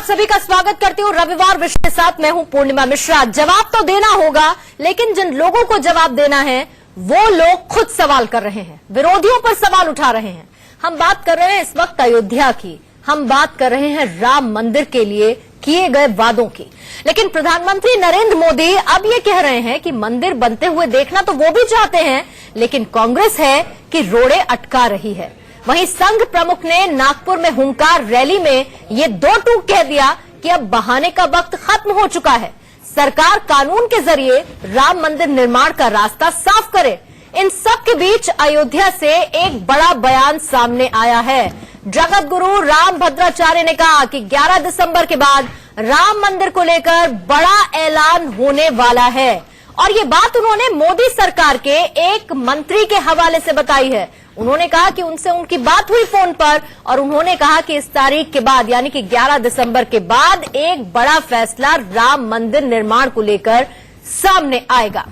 सभी का स्वागत करती हूँ रविवार विषय के साथ। मैं हूँ पूर्णिमा मिश्रा। जवाब तो देना होगा, लेकिन जिन लोगों को जवाब देना है वो लोग खुद सवाल कर रहे हैं, विरोधियों पर सवाल उठा रहे हैं। हम बात कर रहे हैं इस वक्त अयोध्या की, हम बात कर रहे हैं राम मंदिर के लिए किए गए वादों की। लेकिन प्रधानमंत्री नरेंद्र मोदी अब ये कह रहे हैं कि मंदिर बनते हुए देखना तो वो भी चाहते हैं, लेकिन कांग्रेस है कि रोड़े अटका रही है। वहीं संघ प्रमुख ने नागपुर में हुंकार रैली में ये दो टूक कह दिया कि अब बहाने का वक्त खत्म हो चुका है, सरकार कानून के जरिए राम मंदिर निर्माण का रास्ता साफ करे। इन सब के बीच अयोध्या से एक बड़ा बयान सामने आया है। जगत गुरु राम भद्राचार्य ने कहा कि 11 दिसंबर के बाद राम मंदिर को लेकर बड़ा ऐलान होने वाला है, और ये बात उन्होंने मोदी सरकार के एक मंत्री के हवाले से बताई है। उन्होंने कहा कि उनसे उनकी बात हुई फोन पर, और उन्होंने कहा कि इस तारीख के बाद यानी कि 11 दिसंबर के बाद एक बड़ा फैसला राम मंदिर निर्माण को लेकर सामने आएगा।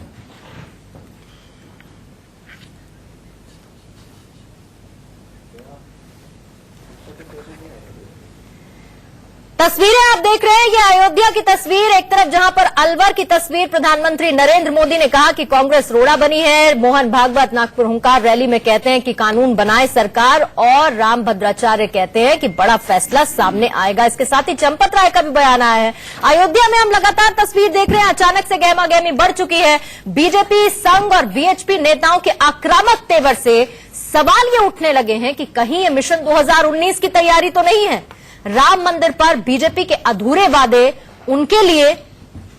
तस्वीरें आप देख रहे हैं, ये अयोध्या की तस्वीर। एक तरफ जहां पर अलवर की तस्वीर, प्रधानमंत्री नरेंद्र मोदी ने कहा कि कांग्रेस रोड़ा बनी है। मोहन भागवत नागपुर हुंकार रैली में कहते हैं कि कानून बनाए सरकार, और राम भद्राचार्य कहते हैं कि बड़ा फैसला सामने आएगा। इसके साथ ही चंपत राय का भी बयान आया है। अयोध्या में हम लगातार तस्वीर देख रहे हैं, अचानक से गहमा गहमी बढ़ चुकी है। बीजेपी, संघ और वीएचपी नेताओं के आक्रामक तेवर से सवाल ये उठने लगे हैं कि कहीं ये मिशन 2019 की तैयारी तो नहीं है। राम मंदिर पर बीजेपी के अधूरे वादे उनके लिए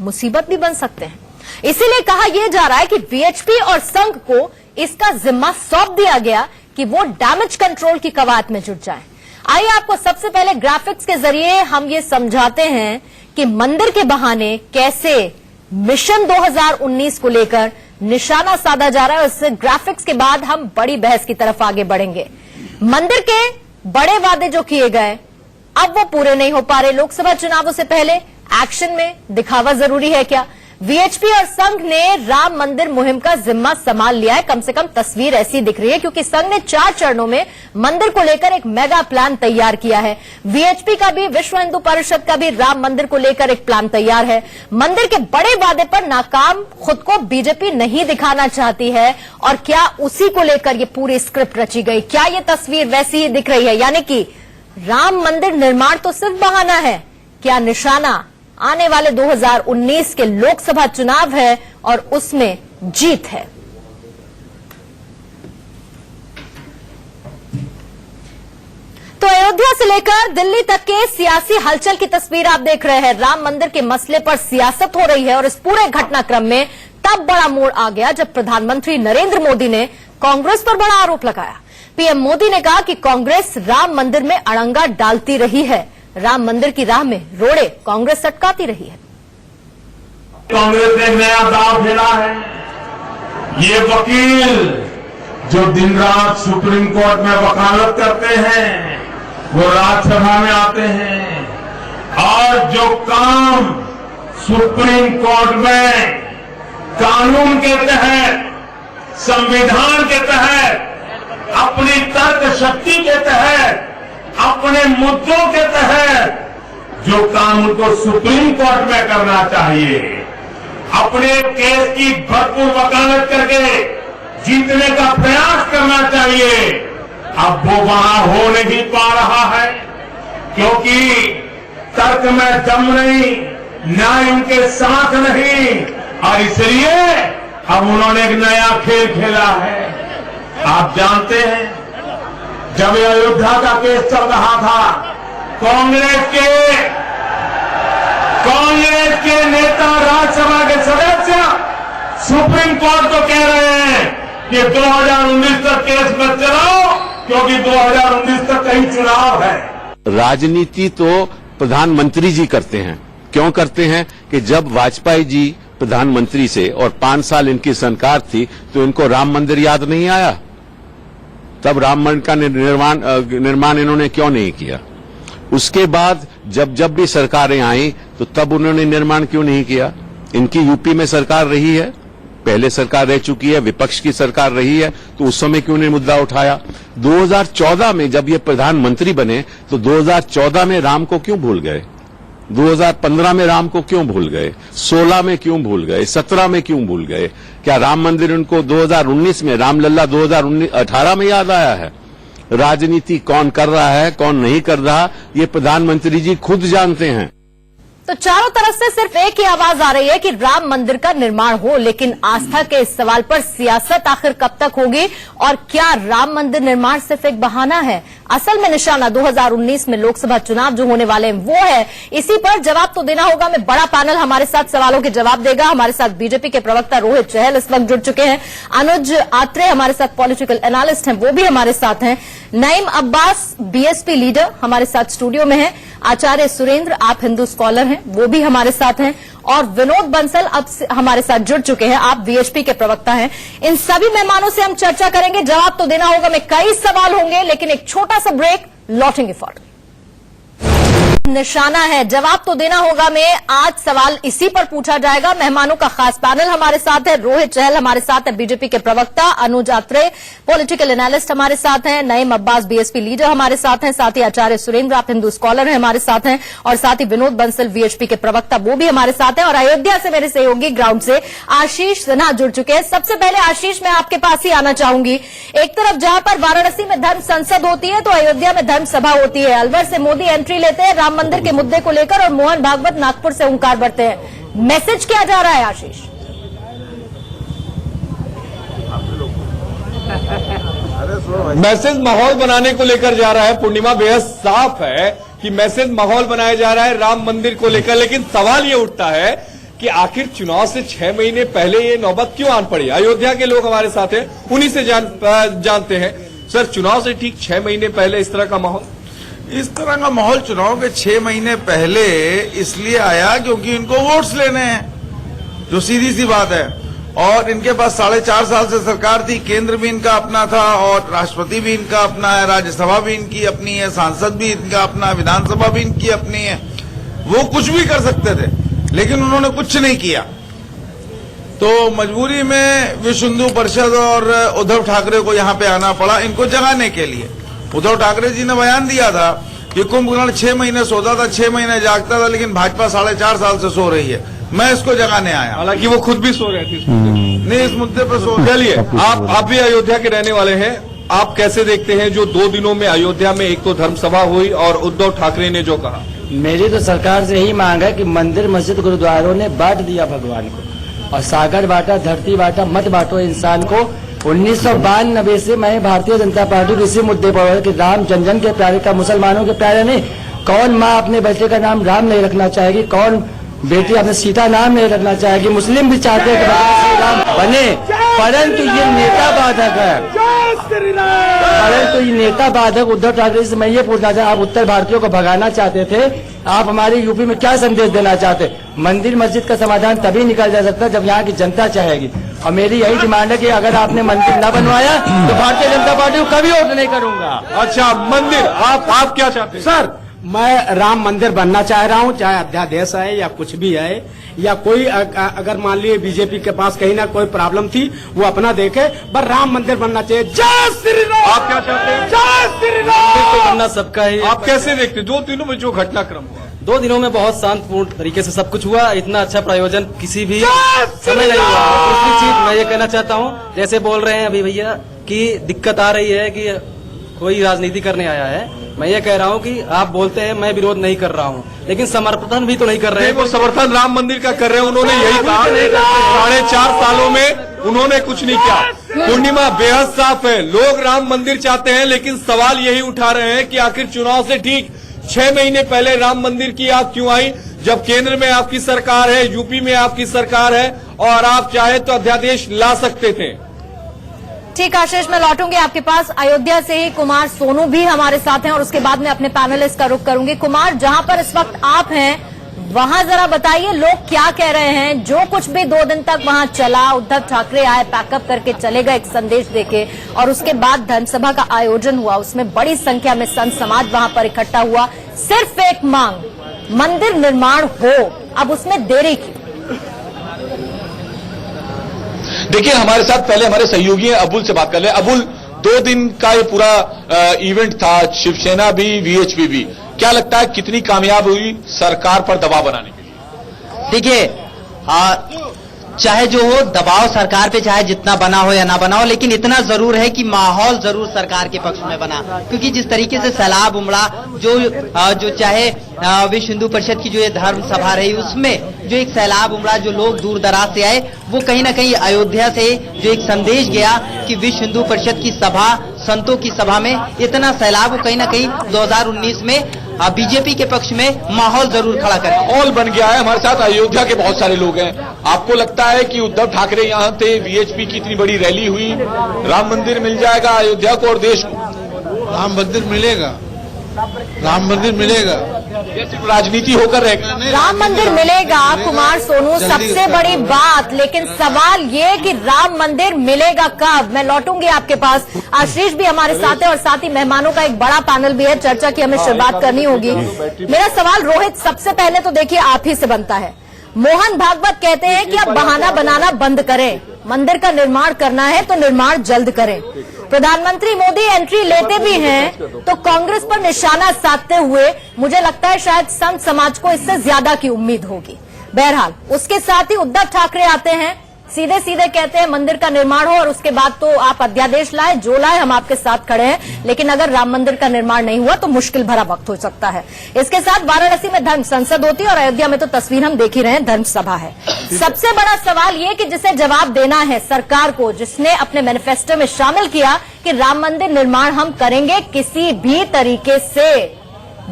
मुसीबत भी बन सकते हैं। इसीलिए कहा यह जा रहा है कि वीएचपी और संघ को इसका जिम्मा सौंप दिया गया कि वो डैमेज कंट्रोल की कवायद में जुट जाएं। आइए आपको सबसे पहले ग्राफिक्स के जरिए हम ये समझाते हैं कि मंदिर के बहाने कैसे मिशन 2019 को लेकर निशाना साधा जा रहा है। उससे ग्राफिक्स के बाद हम बड़ी बहस की तरफ आगे बढ़ेंगे। मंदिर के बड़े वादे जो किए गए अब वो पूरे नहीं हो पा रहे। लोकसभा चुनावों से पहले एक्शन में दिखावा जरूरी है क्या? वीएचपी और संघ ने राम मंदिर मुहिम का जिम्मा संभाल लिया है। कम से कम तस्वीर ऐसी दिख रही है, क्योंकि संघ ने 4 चरणों में मंदिर को लेकर एक मेगा प्लान तैयार किया है। वीएचपी का भी, विश्व हिंदू परिषद का भी राम मंदिर को लेकर एक प्लान तैयार है। मंदिर के बड़े वादे पर नाकाम खुद को बीजेपी नहीं दिखाना चाहती है, और क्या उसी को लेकर ये पूरी स्क्रिप्ट रची गई? क्या ये तस्वीर वैसी ही दिख रही है, यानी कि राम मंदिर निर्माण तो सिर्फ बहाना है? क्या निशाना आने वाले 2019 के लोकसभा चुनाव है और उसमें जीत है? तो अयोध्या से लेकर दिल्ली तक के सियासी हलचल की तस्वीर आप देख रहे हैं। राम मंदिर के मसले पर सियासत हो रही है, और इस पूरे घटनाक्रम में तब बड़ा मोड़ आ गया जब प्रधानमंत्री नरेंद्र मोदी ने कांग्रेस पर बड़ा आरोप लगाया। पीएम मोदी ने कहा कि कांग्रेस राम मंदिर में अड़ंगा डालती रही है, राम मंदिर की राह में रोड़े कांग्रेस अटकाती रही है। कांग्रेस ने नया दांव खेला है। ये वकील जो दिन रात सुप्रीम कोर्ट में वकालत करते हैं, वो राज्यसभा में आते हैं, और जो काम सुप्रीम कोर्ट में कानून के तहत, संविधान के तहत, अपनी तर्क शक्ति के तहत, अपने मुद्दों के तहत जो काम उनको सुप्रीम कोर्ट में करना चाहिए, अपने केस की भरपूर वकालत करके जीतने का प्रयास करना चाहिए, अब वो वहां हो नहीं पा रहा है, क्योंकि तर्क में दम नहीं, न्याय उनके साथ नहीं, और इसलिए अब उन्होंने एक नया खेल खेला है। आप जानते हैं, जब अयोध्या का केस चल रहा था, कांग्रेस के नेता, राज्यसभा के सदस्य सुप्रीम कोर्ट को कह रहे हैं कि 2019 तक केस मत चलाओ, क्योंकि 2019 तक कहीं चुनाव है। राजनीति तो प्रधानमंत्री जी करते हैं। क्यों करते हैं? कि जब वाजपेयी जी प्रधानमंत्री से और 5 साल इनकी सरकार थी, तो इनको राम मंदिर याद नहीं आया? तब राम मंदिर का निर्माण इन्होंने क्यों नहीं किया? उसके बाद जब भी सरकारें आई, तो तब उन्होंने निर्माण क्यों नहीं किया? इनकी यूपी में सरकार रही है, पहले सरकार रह चुकी है, विपक्ष की सरकार रही है, तो उस समय क्यों नहीं मुद्दा उठाया? 2014 में जब ये प्रधानमंत्री बने, तो 2014 में राम को क्यों भूल गए? 2015 में राम को क्यों भूल गए, 16 में क्यों भूल गए, 17 में क्यों भूल गए? क्या राम मंदिर उनको 2019 में, रामलला 2018 में याद आया है? राजनीति कौन कर रहा है, कौन नहीं कर रहा, ये प्रधानमंत्री जी खुद जानते हैं। तो चारों तरफ से सिर्फ एक ही आवाज आ रही है कि राम मंदिर का निर्माण हो, लेकिन आस्था के इस सवाल पर सियासत आखिर कब तक होगी और क्या राम मंदिर निर्माण सिर्फ एक बहाना है? असल में निशाना 2019 में लोकसभा चुनाव जो होने वाले हैं वो है। इसी पर जवाब तो देना होगा। मैं बड़ा पैनल हमारे साथ सवालों के जवाब देगा। हमारे साथ बीजेपी के प्रवक्ता रोहित चहल इस वक्त जुड़ चुके हैं, अनुज आत्रे हमारे साथ पॉलिटिकल एनालिस्ट हैं, वो भी हमारे साथ हैं, नईम अब्बास बीएसपी लीडर हमारे साथ स्टूडियो में हैं, आचार्य सुरेंद्र आप हिंदू स्कॉलर हैं, वो भी हमारे साथ हैं, और विनोद बंसल अब हमारे साथ जुड़ चुके हैं, आप वीएचपी के प्रवक्ता हैं। इन सभी मेहमानों से हम चर्चा करेंगे। जवाब तो देना होगा, में कई सवाल होंगे, लेकिन एक छोटा सा ब्रेक, लौटेंगे फौरन। निशाना है, जवाब तो देना होगा में आज सवाल इसी पर पूछा जाएगा। मेहमानों का खास पैनल हमारे साथ है, रोहित चहल हमारे साथ है बीजेपी के प्रवक्ता, अनुज आत्रे पॉलिटिकल एनालिस्ट हमारे साथ हैं, नईम अब्बास बीएसपी लीडर हमारे साथ हैं, साथ ही आचार्य सुरेंद्र आप हिंदू स्कॉलर हैं हमारे साथ हैं, और साथ ही विनोद बंसल वीएचपी के प्रवक्ता वो भी हमारे साथ हैं, और अयोध्या से मेरे सहयोगी ग्राउंड से आशीष सिन्हा जुड़ चुके हैं। सबसे पहले आशीष, मैं आपके पास ही आना चाहूंगी। एक तरफ जहां पर वाराणसी में धर्म संसद होती है तो अयोध्या में धर्म सभा होती है। अलवर से मोदी एंट्री लेते हैं राम मंदिर के मुद्दे को लेकर और मोहन भागवत नागपुर से हुंकार भरते हैं। मैसेज क्या जा रहा है आशीष? मैसेज माहौल बनाने को लेकर जा रहा है। पूर्णिमा, बेहद साफ है कि मैसेज माहौल बनाया जा रहा है राम मंदिर को लेकर, लेकिन सवाल ये उठता है कि आखिर चुनाव से 6 महीने पहले ये नौबत क्यों आन पड़ी? अयोध्या के लोग हमारे साथ हैं, उन्हीं से जानते हैं। सर, चुनाव से ठीक 6 महीने पहले इस तरह का माहौल? इस तरह का माहौल चुनाव के 6 महीने पहले इसलिए आया क्योंकि इनको वोट्स लेने हैं, जो सीधी सी बात है। और इनके पास 4.5 साल से सरकार थी, केंद्र भी इनका अपना था और राष्ट्रपति भी इनका अपना है, राज्यसभा भी इनकी अपनी है, सांसद भी इनका अपना, विधानसभा भी इनकी अपनी है। वो कुछ भी कर सकते थे, लेकिन उन्होंने कुछ नहीं किया। तो मजबूरी में विश्व हिंदू परिषद और उद्धव ठाकरे को यहाँ पे आना पड़ा इनको जगाने के लिए। उद्धव ठाकरे जी ने बयान दिया था कि कुंभकर्ण 6 महीने सोता था, 6 महीने जागता था, लेकिन भाजपा 4.5 साल से सो रही है। मैं इसको जगाने आया। हालांकि वो खुद भी सो रहे थे इस मुद्दे पर। नहीं, इस मुद्दे पर सो। चलिए, आप भी अयोध्या के रहने वाले हैं, आप कैसे देखते हैं जो 2 दिनों में अयोध्या में एक तो धर्म सभा हुई और उद्धव ठाकरे ने जो कहा? मेरी तो सरकार से यही मांग है कि मंदिर मस्जिद गुरुद्वारों ने बांट दिया भगवान को, और सागर बांटा, धरती बांटा, मत बांटो इंसान को। 1992 से मैं भारतीय जनता पार्टी को इसी मुद्दे पर कि राम जन जन के प्यारे का, मुसलमानों के प्यारे नहीं। कौन माँ अपने बच्चे का नाम राम नहीं रखना चाहेगी? कौन बेटी अपने सीता नाम नहीं रखना चाहेगी? मुस्लिम भी चाहते हैं कि भगवान श्री राम बने, परंतु ये नेता बाधक है। परंतु ये नेता बाधक उद्धव ठाकरे से मैं ये पूछना चाहता, आप उत्तर भारतीयों को भगाना चाहते थे, आप हमारे यूपी में क्या संदेश देना चाहते? मंदिर मस्जिद का समाधान तभी निकल जा सकता है जब यहाँ की जनता चाहेगी, और मेरी यही डिमांड है कि अगर आपने मंदिर न बनवाया तो भारतीय जनता पार्टी को कभी वोट नहीं करूंगा। अच्छा, मंदिर आप क्या चाहते हैं? सर, मैं राम मंदिर बनना चाह रहा हूं, चाहे अध्यादेश है या कुछ भी है, या कोई अगर मान लीजिए बीजेपी के पास कहीं ना कोई प्रॉब्लम थी वो अपना देखे, पर राम मंदिर बनना चाहिए। जय श्री राम। आप क्या चाहते हैं? जय श्री राम। तो बनना सबका है। आप कैसे देखते 2 दिनों में जो घटनाक्रम हुआ? 2 दिनों में बहुत शांतिपूर्ण तरीके से सब कुछ हुआ। इतना अच्छा प्रायोजन किसी भी समय नहीं हुआ। दूसरी चीज मैं ये कहना चाहता हूँ, जैसे बोल रहे हैं अभी भैया कि दिक्कत आ रही है कि कोई राजनीति करने आया है, मैं ये कह रहा हूँ कि आप बोलते हैं मैं विरोध नहीं कर रहा हूँ, लेकिन समर्थन भी तो नहीं कर रहे हैं। वो समर्थन राम मंदिर का कर रहे हैं, उन्होंने यही कहा 4.5 सालों में उन्होंने कुछ नहीं किया। पूर्णिमा, बेहद साफ है, लोग राम मंदिर चाहते हैं, लेकिन सवाल यही उठा रहे हैं कि आखिर चुनाव से ठीक 6 महीने पहले राम मंदिर की याद क्यों आई, जब केंद्र में आपकी सरकार है, यूपी में आपकी सरकार है, और आप चाहे तो अध्यादेश ला सकते थे। ठीक आशीष, मैं लौटूंगी आपके पास। अयोध्या से ही कुमार सोनू भी हमारे साथ हैं और उसके बाद में अपने पैनलिस्ट का रुख करूंगी। कुमार, जहां पर इस वक्त आप हैं वहां जरा बताइए लोग क्या कह रहे हैं? जो कुछ भी 2 दिन तक वहां चला, उद्धव ठाकरे आए, पैकअप करके चले गए एक संदेश देके, और उसके बाद धर्मसभा का आयोजन हुआ, उसमें बड़ी संख्या में संत समाज वहां पर इकट्ठा हुआ। सिर्फ एक मांग, मंदिर निर्माण हो, अब उसमें देरी की। देखिए, हमारे साथ पहले हमारे सहयोगी हैं, अबुल से बात कर ले। अबुल, 2 दिन का ये पूरा इवेंट था, शिवसेना भी वीएचपी भी, क्या लगता है कितनी कामयाब हुई सरकार पर दबाव बनाने के लिए? देखिए, चाहे जो हो दबाव सरकार पे चाहे जितना बना हो या ना बना हो, लेकिन इतना जरूर है कि माहौल जरूर सरकार के पक्ष में बना, क्योंकि जिस तरीके से सैलाब उमड़ा, जो चाहे विश्व हिंदू परिषद की जो ये धर्म सभा रही, उसमें जो एक सैलाब उमड़ा, जो लोग दूर दराज से आए, वो कहीं ना कहीं अयोध्या से जो एक संदेश गया कि विश्व हिंदू परिषद की सभा, संतों की सभा में इतना सैलाब, वो कहीं ना कहीं 2019 में बीजेपी के पक्ष में माहौल जरूर खड़ा करे। माहौल बन गया है। हमारे साथ अयोध्या के बहुत सारे लोग हैं। आपको लगता है कि उद्धव ठाकरे यहाँ थे, बीएचपी की इतनी बड़ी रैली हुई, राम मंदिर मिल जाएगा अयोध्या को और देश को? राम मंदिर मिलेगा, राम मंदिर मिलेगा, ये सिर्फ राजनीति होकर रहेगा? राम मंदिर मिलेगा कुमार सोनू, सबसे बड़ी बात, लेकिन सवाल ये कि राम मंदिर मिलेगा कब? मैं लौटूंगी आपके पास। आशीष भी हमारे साथ है और साथ ही मेहमानों का एक बड़ा पैनल भी है, चर्चा की हमें शुरुआत करनी होगी। मेरा सवाल रोहित, सबसे पहले तो देखिए आप ही से बनता है। मोहन भागवत कहते हैं कि आप बहाना बनाना बंद करें, मंदिर का निर्माण करना है तो निर्माण जल्द करें। प्रधानमंत्री मोदी एंट्री लेते भी हैं तो कांग्रेस पर निशाना साधते हुए मुझे लगता है शायद संत समाज को इससे ज्यादा की उम्मीद होगी। बहरहाल उसके साथ ही उद्धव ठाकरे आते हैं, सीधे सीधे कहते हैं मंदिर का निर्माण हो और उसके बाद तो आप अध्यादेश लाए, जो लाए, हम आपके साथ खड़े हैं, लेकिन अगर राम मंदिर का निर्माण नहीं हुआ तो मुश्किल भरा वक्त हो सकता है। इसके साथ वाराणसी में धर्म संसद होती है और अयोध्या में तो तस्वीर हम देख ही रहे हैं, धर्म सभा है। सबसे बड़ा सवाल ये कि जिसे जवाब देना है सरकार को, जिसने अपने मैनिफेस्टो में शामिल किया कि राम मंदिर निर्माण हम करेंगे किसी भी तरीके से,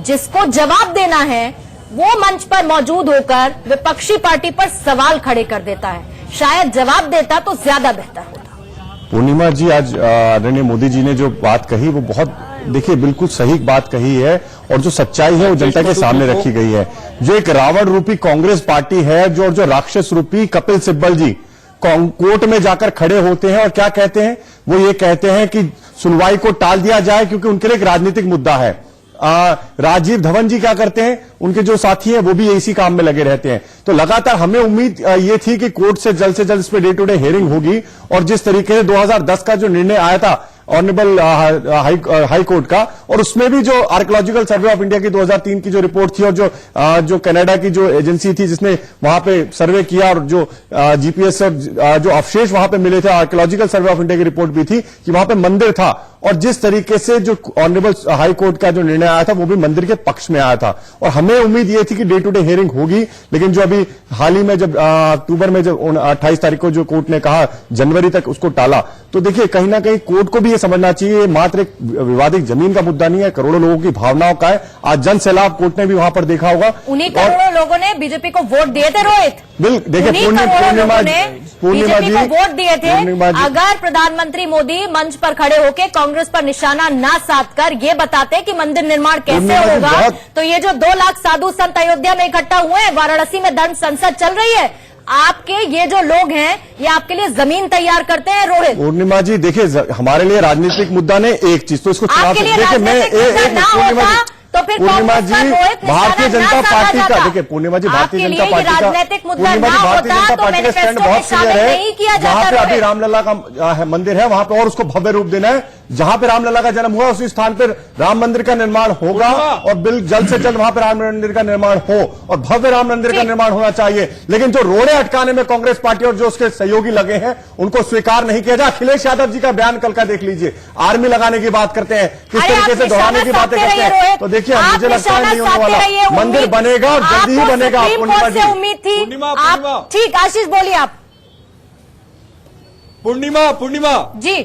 जिसको जवाब देना है वो मंच पर मौजूद होकर विपक्षी पार्टी पर सवाल खड़े कर देता है। शायद जवाब देता तो ज्यादा बेहतर होता। पूर्णिमा जी, आज आदरणीय मोदी जी ने जो बात कही वो बहुत, देखिए, बिल्कुल सही बात कही है और जो सच्चाई है वो जनता के सामने रखी गई है। जो एक रावण रूपी कांग्रेस पार्टी है, जो राक्षस रूपी कपिल सिब्बल जी कोर्ट में जाकर खड़े होते हैं और क्या कहते हैं, वो ये कहते हैं कि सुनवाई को टाल दिया जाए क्योंकि उनके लिए एक राजनीतिक मुद्दा है। राजीव धवन जी क्या करते हैं, उनके जो साथी हैं वो भी इसी काम में लगे रहते हैं। तो लगातार हमें उम्मीद ये थी कि कोर्ट से जल्द इस per day to day hearing होगी और जिस तरीके से 2010 का जो निर्णय आया था ऑनरेबल हाई कोर्ट का, और उसमें भी जो आर्कियोलॉजिकल सर्वे ऑफ इंडिया की 2003 की जो रिपोर्ट थी और जो कनाडा की जो एजेंसी थी जिसने वहां पे सर्वे किया और जो जीपीएस और जो अवशेष वहां पे मिले थे, आर्कियोलॉजिकल सर्वे ऑफ इंडिया की रिपोर्ट भी थी कि वहां पे मंदिर था और जिस तरीके से जो ऑनरेबल हाई कोर्ट का जो निर्णय आया था वो भी मंदिर के पक्ष में आया था और हमें उम्मीद ये थी कि डे टू डे हियरिंग होगी। लेकिन जो अभी हाल ही में जब अक्टूबर में जब 28 तारीख को जो कोर्ट ने कहा जनवरी तक उसको टाला, तो देखिए कहीं ना कहीं कोर्ट को भी ये समझना चाहिए मात्र एक विवादित जमीन का मुद्दा नहीं है, करोड़ों लोगों की भावनाओं का है। आज जन सैलाब कोर्ट ने भी वहां पर देखा होगा, उन्हीं करोड़ों लोगों ने बीजेपी को वोट दिए थे रोहित। देखिए पूर्णिमा जी को वोट दिए थे। अगर प्रधानमंत्री मोदी मंच पर खड़े होकर कांग्रेस पर निशाना ना साधकर ये बताते कि मंदिर निर्माण कैसे होगा, तो ये जो 2 लाख साधु संत अयोध्या में इकट्ठा हुए हैं, वाराणसी में धर्म संसद चल रही है, आपके ये जो लोग हैं ये आपके लिए जमीन तैयार करते हैं रोहित। पूर्णिमा जी, देखिए हमारे लिए राजनीतिक मुद्दा ने एक चीज तो इसको आपके लिए राजनीतिक मुद्दा ना होता तो फिर पूर्णिमा जी भारतीय जनता पार्टी का, देखिए पूर्णिमा जी भारतीय जनता पार्टी का, राजनीतिक मुद्दा ना भारतीय होता जनता तो पार्टी का स्टैंड बहुत क्लियर है। जहां पे अभी रामलला का मंदिर है वहां पे और उसको भव्य रूप देना है, जहां पे रामलला का जन्म हुआ उसी स्थान पर राम मंदिर का निर्माण होगा और जल्द से जल्द वहां पर राम मंदिर का निर्माण हो और भव्य राम मंदिर का निर्माण होना चाहिए। लेकिन जो रोड़े अटकाने में कांग्रेस पार्टी और जो उसके सहयोगी लगे हैं उनको स्वीकार नहीं किया जाए। अखिलेश यादव जी का बयान कल का देख लीजिए, आर्मी लगाने की बात करते हैं, किस तरीके से दोहराने की बातें करते हैं। तो देखिए मुझे लगता है नहीं होने वाला, मंदिर बनेगा और जल्दी ही बनेगा। उम्मीद थी आप, ठीक, आशीष बोलिए आप। पूर्णिमा जी,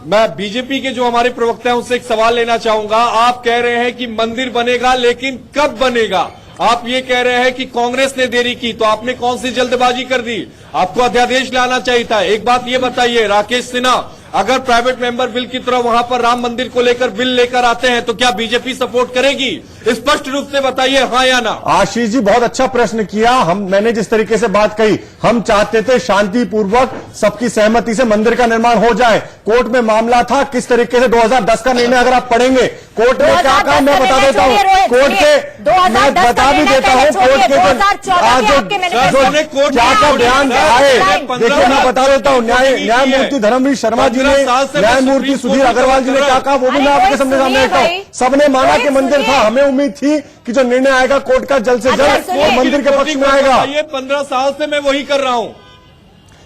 मैं बीजेपी के जो हमारे प्रवक्ता हैं उनसे एक सवाल लेना चाहूंगा। आप कह रहे हैं कि मंदिर बनेगा, लेकिन कब बनेगा? आप ये कह रहे हैं कि कांग्रेस ने देरी की, तो आपने कौन सी जल्दबाजी कर दी? आपको अध्यादेश लाना चाहिए था। एक बात ये बताइए, राकेश सिन्हा अगर प्राइवेट मेंबर बिल की तरह वहां पर राम मंदिर को लेकर बिल लेकर आते हैं तो क्या बीजेपी सपोर्ट करेगी? स्पष्ट रूप से बताइए, हाँ या ना। आशीष जी बहुत अच्छा प्रश्न किया। मैंने जिस तरीके से बात कही, हम चाहते थे शांतिपूर्वक सबकी सहमति से मंदिर का निर्माण हो जाए। कोर्ट में मामला था किस तरीके से 2010 का निर्णय अगर आप पढ़ेंगे कोर्ट ने क्या कहा मैं बता देता हूँ, कोर्ट के मैं बता भी देता हूँ कोर्ट के क्या क्या बयान आए। देखिए मैं बता देता हूँ, न्यायमूर्ति धर्मवीर शर्मा जी जी 15 ने, साल से मैं न्यायमूर्ति सुप्रीम सुधीर कोर्ट में अग्रवाल जी ने कर क्या रहा कहा वो भी अरे मैं आपके कोई सामने सुनिए देता हूँ। भाई। सबने माना कोई कि मंदिर सुनिए। था, हमें उम्मीद थी कि जो निर्णय आएगा कोर्ट का जल्द से अच्छा, जल्द सुनिए। वो मंदिर के पक्ष में आएगा। ये 15 साल से मैं वही कर रहा हूँ।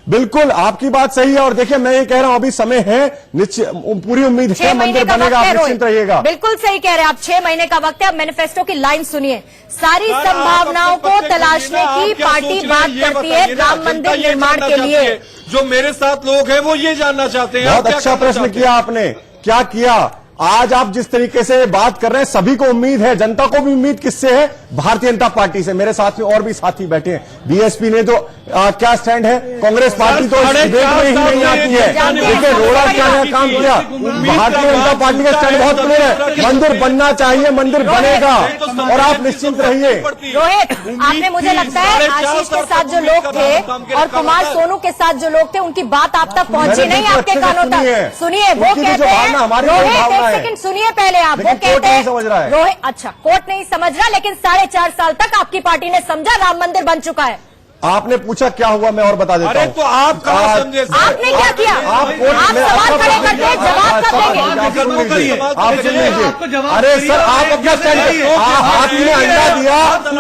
बिल्कुल आपकी बात सही है, और देखिए मैं ये कह रहा हूं अभी समय है, निश्चित पूरी उम्मीद है 6 महीने मंदिर का बनेगा, वक्त आप है निश्चिंत रहिएगा। रोहित, बिल्कुल सही कह रहे हैं आप। 6 महीने का वक्त है। अब मैनिफेस्टो की लाइन सुनिए। सारी सर, संभावनाओं आप अपने को पक्ष के तलाशने लिए ना, की आप क्या पार्टी सोच रहे बात हैं, ये करती है बताइए ना। राम जनता मंदिर ये निर्माण जानना के चाहती लिए। है। जो मेरे साथ लोग हैं वो ये जानना चाहते हैं। आप बहुत क्या अच्छा करना प्रश्न चाहते किया आपने, क्या किया। आज आप जिस तरीके से बात कर रहे हैं, सभी को उम्मीद है, जनता को भी उम्मीद किससे है, भारतीय जनता पार्टी से। मेरे साथ में और भी साथी बैठे हैं। बीएसपी ने तो क्या स्टैंड है, कांग्रेस पार्टी तो इस डिबेट में ही नहीं आती है। देखिए रोड़ा क्या नया काम किया, भारतीय जनता पार्टी का स्टैंड बहुत क्लियर है, मंदिर बनना चाहिए, मंदिर बनेगा, और आप निश्चिंत रहिए। रोहित, आपने मुझे लगता है आशीष के साथ जो लोग थे और कुमार सोनू के साथ जो लोग थे उनकी बात आप तक पहुंची मैंने नहीं, बिल्कुल आपके अच्छे से कानों सुनी है। तक। सुनिए, वो उनकी भी जो कहते हैं, भावना हमारी वही रोहित भावना एक है। सेकंड सुनिए पहले आप। वो लेकिन कोर्ट कहते नहीं हैं, समझ रहा है। रोहित अच्छा कोर्ट नहीं समझ रहा, लेकिन 4.5 साल तक आपकी पार्टी ने समझा राम मंदिर बन चुका है। आपने पूछा क्या हुआ, मैं और बता देता हूं। अरे तो आप कहाँ समझे सर? आपने क्या किया? आप कोर्ट आप में सवाल आपका खड़े करते हैं, जवाब कब देंगे? आप सुन लीजिए, आप सुन आपको लीजिए। अरे सर आप अपना स्टैंड, हाथी ने अंडा दिया,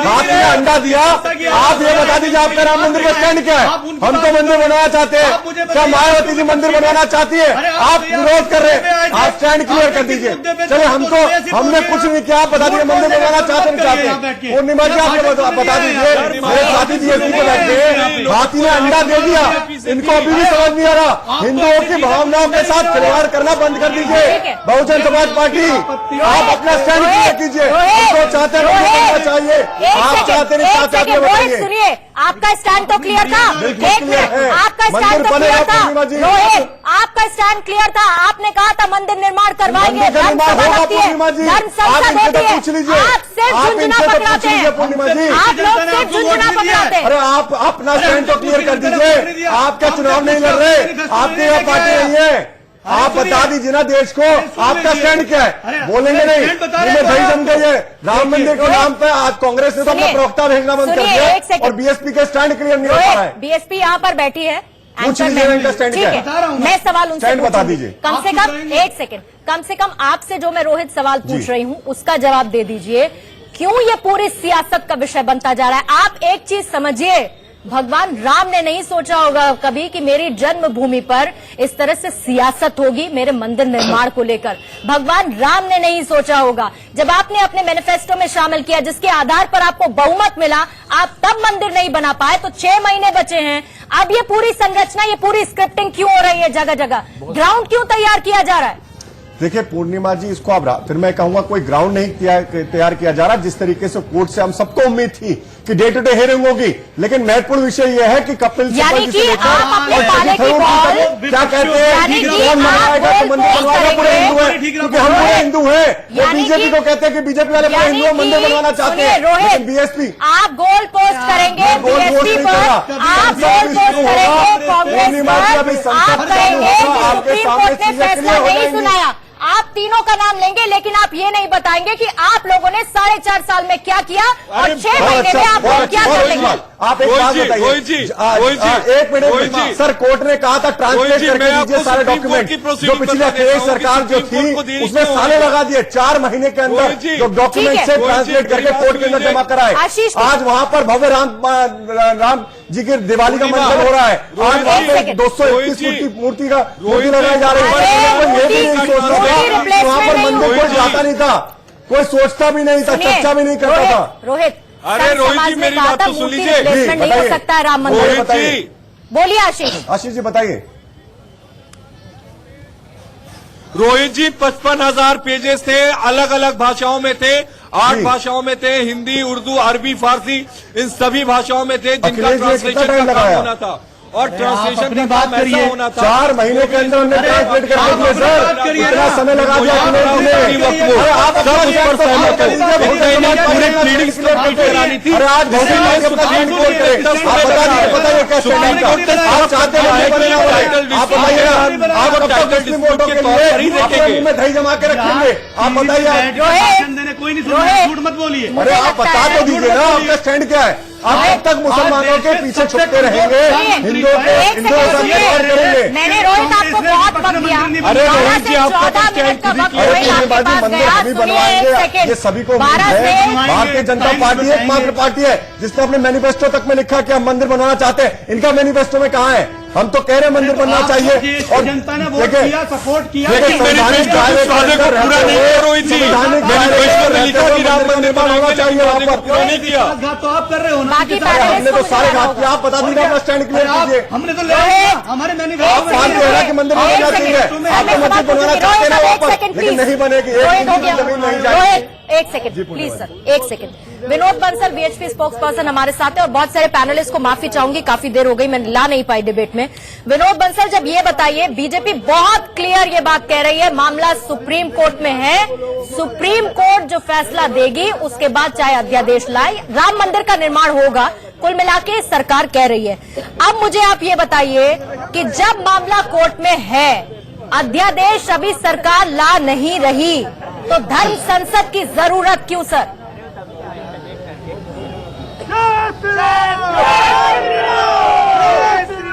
हाथी ने अंडा दिया, आप ये बता दीजिए आपका राम मंदिर का स्टैंड क्या है। हम तो मंदिर बनवाना चाहते हैं, क्या मायावती जी मंदिर बनवाना चाहती है? आप विरोध कर रहे हैं, आप स्टैंड क्लियर कर दीजिए। चलिए हमने कुछ नहीं किया, आप बता दीजिए मंदिर बनवाना चाहते नहीं चाहते। पूर्णिमा जी आप बता दीजिए, मेरे साथी बीएसपी पे बैठे हैं, हाथी ने अंडा दे दिया, इनको अभी भी समझ नहीं आ रहा। हिंदुओं की भावनाओं के साथ खिलवाड़ करना बंद कर दीजिए। बहुजन समाज पार्टी आप अपना स्टैंड क्लियर कीजिए। तो चाहते हैं करना चाहिए, आप चाहते नहीं चाहते आप ये बताइए। सुनिए, आपका स्टैंड तो क्लियर था। बिल्कुल एक क्लियर मिनट, है। आपका मंदिर स्टैंड तो बनेगा, क्लियर था। पूर्णिमा जी। रोहित, आपका स्टैंड क्लियर था। आपने कहा था मंदिर निर्माण करवाएंगे, मंदिर धर्म निर्माण सभा होगा, लगती है, पूर्णिमा जी। धर्म आप संसद इनसे होती तो है। पूछ लीजिए। आप सिर्फ आप झुंझुना इनसे तो पकड़ाते पूछ लीजिए, हैं। पूर्णिमा जी। आप लोग सिर्फ झुंझुना पकड़ाते हैं। अरे आप अपना स्टैंड तो क्लियर कर दीजिए। आप क्या चुनाव नहीं लड़ रहे, आपकी यह पार्टी नहीं है। आप बता दीजिए ना देश को आपका स्टैंड क्या है। बोलेंगे नहीं, मुझे दही जम गई है। राम मंदिर के नाम पे आज कांग्रेस ने तो अपना प्रवक्ता भेजना बंद कर सुनिए, दिया, एक सेकंड। और बीएसपी का स्टैंड क्लियर नहीं हो पा रहा है। बीएसपी यहाँ पर बैठी है, पूछ एंकर लीजिए में। इनका स्टैंड ठीक क्या है, मैं सवाल उनसे स्टैंड बता पूछूंगी। दीजिए। कम से कम एक सेकंड, कम से कम आपसे जो मैं रोहित सवाल पूछ रही हूँ उसका जवाब दे दीजिए। क्यों ये पूरी सियासत का विषय बनता जा रहा है? आप एक चीज समझिए, भगवान राम ने नहीं सोचा होगा कभी कि मेरी जन्मभूमि पर इस तरह से सियासत होगी मेरे मंदिर निर्माण को लेकर। भगवान राम ने नहीं सोचा होगा। जब आपने अपने मैनिफेस्टो में शामिल किया, जिसके आधार पर आपको बहुमत मिला, आप तब मंदिर नहीं बना पाए। तो 6 महीने बचे हैं। अब ये पूरी संरचना, ये पूरी स्क्रिप्टिंग क्यों हो रही है? जगह जगह ग्राउंड क्यों तैयार किया जा रहा है? देखिए पूर्णिमा जी, इसको अब फिर मैं कहूंगा कोई ग्राउंड नहीं तैयार किया जा रहा। जिस तरीके से कोर्ट से हम सबको उम्मीद थी कि डे टू डे हियरिंग होगी, लेकिन महत्वपूर्ण विषय यह है कि कपिल यानी कि आप अपने पाले की बॉल, क्या कहते हैं यानी कि कि कौन बनाएगा आप तो मंदिर गोल बनवाएगा पूरे पोस्ट हिंदू है, करेंगे। क्योंकि हम पूरे हिंदू हैं। वो यानी बीजेपी कि- को कहते हैं कि बीजेपी वाले पूरे हिंदू हैं, मंदिर बनवाना चाहते हैं, लेकिन बीएसपी आप गोल पोस्ट करेंगे गोल पोस्ट बीएसपी नहीं पर, कर रहा। आप गोल पोस्ट करेंगे कांग्रेस पूर्णिमा जी, अभी पर, संसद आप चालू कहेंगे होगा, कि आपके सुप्रीम सामने कोर्ट ने चीजें फैसला क्लियर हो नहीं जाएंगी। सुनाया। आप तीनों का नाम लेंगे, लेकिन आप ये नहीं बताएंगे कि आप लोगों ने 4.5 साल में क्या किया और 6 महीने में आप लोग क्या कर लेंगे। आप एक बात बताइए, एक मिनट सर, कोर्ट ने कहा था ट्रांसलेट करके दीजिए सारे डॉक्यूमेंट। जो पिछले अखिलेश सरकार जो थी उसने साले लगा दिए, 4 महीने के अंदर जो डॉक्यूमेंट से ट्रांसलेट करके कोर्ट के अंदर जमा कराए। आज वहां पर भव्य राम जी की दिवाली का मंचन हो रहा है। आज वहां पर 221 फुट की मूर्ति लगाई जा रही है। ये भी नहीं सोच रहा था वहां पर मंदिर कोई जाता नहीं था, कोई सोचता भी नहीं था, चर्चा भी नहीं करता था। रोहित, अरे रोहित जी, मेरी बात तो सुन लीजिए। रिप्लेसमेंट नहीं हो सकता है राम मंदिर। बताइए, बोलिए आशीष। आशीष जी बताइए। रोहित जी 55,000 पेजेस थे, अलग अलग भाषाओं में थे, 8 भाषाओं में थे, हिंदी, उर्दू, अरबी, फारसी, इन सभी भाषाओं में थे, जिनका ट्रांसलेशन का काम होना था और ट्रांसलेशन का काम ऐसा होना था। 4 महीने के अंदर हमने ट्रांसलेट कर दिया सर, इतना समय लगा दिया आप पूरे क्लीनिंग करानी थी। अरे आज आप चाहते हैं, आप बताइए, आप अब तक मुस्लिम वोटों के लिए अपने मुंह में दही जमा के रखेंगे। आप बताइए, रोहित, अरे आप बता तो दीजिए ना आपका स्टैंड क्या है। आप कब तक मुसलमानों के पीछे छुपते रहेंगे? हिंदुओं के करेंगे? मैंने रोहित आपको बहुत वक्त दिया। अरे रोहित जी, आपका मंदिर बनवाएंगे, ये सभी को भारतीय जनता पार्टी एकमात्र पार्टी है जिसने अपने मैनिफेस्टो तक में लिखा कि हम मंदिर बनवाना चाहते हैं। इनका मैनिफेस्टो में कहाँ है? हम तो कह रहे हैं मंदिर बनना चाहिए और जनता ने वोट किया, सपोर्ट किया। संवैधानिक दायरे पूरा होना चाहिए वहाँ पर। नहीं किया तो आप कर रहे हो ना? हमने तो सारे घाट किया, आप बता दीजिए अपना स्टैंड क्लियर कीजिए। हमने तो हमारे आप मान कह रहा कि मंदिर बनना चाहिए, आपको मंदिर बनवाना चाहते हैं वहाँ पर, लेकिन नहीं बनेगी, एक जमीन नहीं जाएगी। एक सेकंड प्लीज सर, एक second. Vinod Bansal VHP spokes person हमारे साथ है और बहुत सारे पैनलिस्ट को माफी चाहूंगी, काफी देर हो गई, मैं ला नहीं पाई डिबेट में। विनोद बंसल, जब ये बताइए, बीजेपी बहुत क्लियर ये बात कह रही है, मामला सुप्रीम कोर्ट में है, सुप्रीम कोर्ट जो फैसला देगी उसके बाद चाहे अध्यादेश लाए, राम मंदिर का निर्माण होगा, कुल मिला के सरकार कह रही है। अब मुझे आप ये बताइए कि जब मामला कोर्ट में है, अध्यादेश अभी सरकार ला नहीं रही, तो धर्म संसद की जरूरत क्यों सर?